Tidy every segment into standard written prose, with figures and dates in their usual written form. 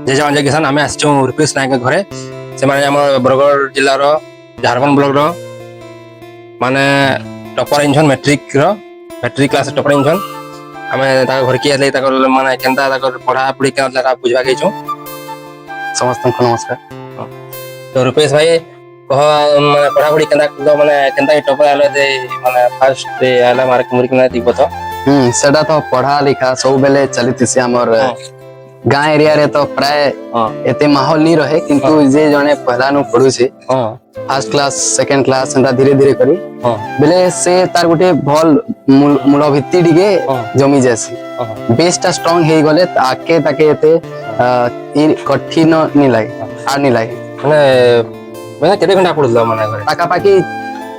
जय जवान जय किसान आम आसचु रूपेश नायक घरे से माने आम बरगढ़ जिलार झारखंड ब्लॉक रो माने टॉपर इंजन मैट्रिक क्लास टॉपर इंजन आमे ता घर के आले ता माने केनता ता पढ़ा पढ़ी के लगा बुझवा गइछु समस्त को नमस्कार। तो रूपेश भाई कह माने पढ़ा पढ़ी केनता माने केनता टॉपर आले दे माने फर्स्ट आला मार्क मुरी केना दिबो तो सेटा तो पढ़ा लिखा सब बेले चलीतिसी हमर गाँ एरिया रे तो प्राय एते माहौल नहीं रहे किंतु जे जने पहला नु पढु छे फर्स्ट क्लास सेकंड क्लास एंता धीरे धीरे करी बेले से तार गुटे भल मूल भित्ति दिगे जमी जासी बेसटा स्ट्रांग हे गले आके ताके एते कठिन नि लागे आ नि लागे माने केते घंटा पढुला माने घरे पाका पाकी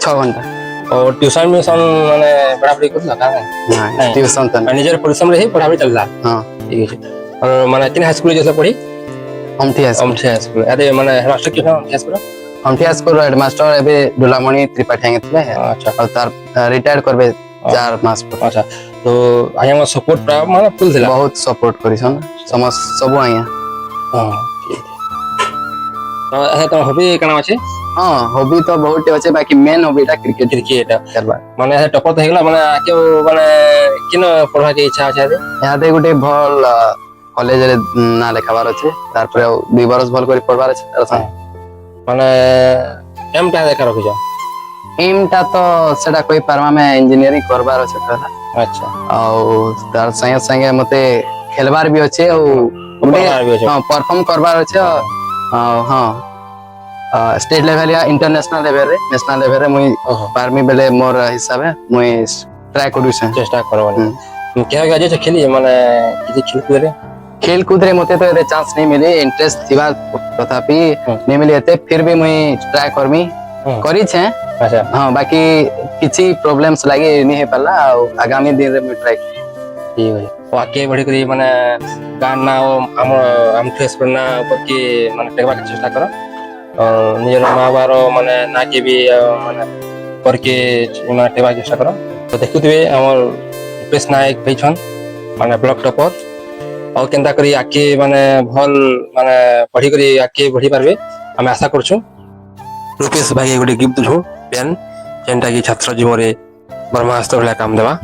6 घंटा और ट्यूशन में सन माने पढ़ाई करला का नहीं ट्यूशन त निजर परिश्रम रे ही पढ़ाई चलला हां ठीक है और माने तीन हाई स्कूल जैसे पढ़ी हमठी हाई स्कूल अरे माने हेडमास्टर के हाई स्कूल हमठी हाई स्कूल हेडमास्टर एबे डुलामणि त्रिपाठी आंगतले अच्छा और तार रिटायर्ड करबे 4 मास पर अच्छा तो आया सपोर्ट प्राय माने फुल थिला बहुत सपोर्ट करिसन समस्त सब आया हां ठीक तो है तो हॉबी कना अछि हां हॉबी तो बहुत अच्छे बाकी मेन हॉबीटा क्रिकेट खेलबा माने है टॉपर तो हेगला माने आके माने किन पढ़ा के इच्छा अछि यहाँ दे गुटे भल कॉलेज रे ना लेखाबार अछि तार पर 2 बरस भल करी पढ़बार अछि तार माने एम टा देखा रखि जा एम टा तो सेटा कोई पारमा में इंजीनियरिंग करबार अछि पहला अच्छा और तार संगे संगे मते खेलबार भी अछि और हां परफॉर्म करबार अछि हां स्टेट लेवल या इंटरनेशनल लेवल रे नेशनल लेवल रे मुई पारमी बेले मोर हिसाब है मुई ट्राई करू से चेष्टा करबनी क्या क्या जे खेली माने किछि खेल कूद रे मते तो एते चांस नहीं मिली इंटरेस्ट थिबा तथापि नहीं मिली एते फिर भी मुई ट्राई करमी करी छे अच्छा हां बाकी किछि प्रॉब्लम्स लागे नहीं हे पल्ला आगामी दिन रे मुई ट्राई ठीक है वाके बढी करी माने गाना हम फेस करना ऊपर के माने टेकबा के चेष्टा करो और निजर माँ बारो माने ना के भी माने करके माने टेबा चेष्टा करो तो देखुथिबे हमर रूपेश नायक भैछन माने ब्लॉक टॉपर और केनता करी आके माने भल माने पढ़ी करी आके बढ़ी पारबे हम आशा करछु रूपेश भाई गोटे गिफ्ट छु पेन जेनटा की छात्र जीवन रे ब्रह्मास्त्र वाला काम देवा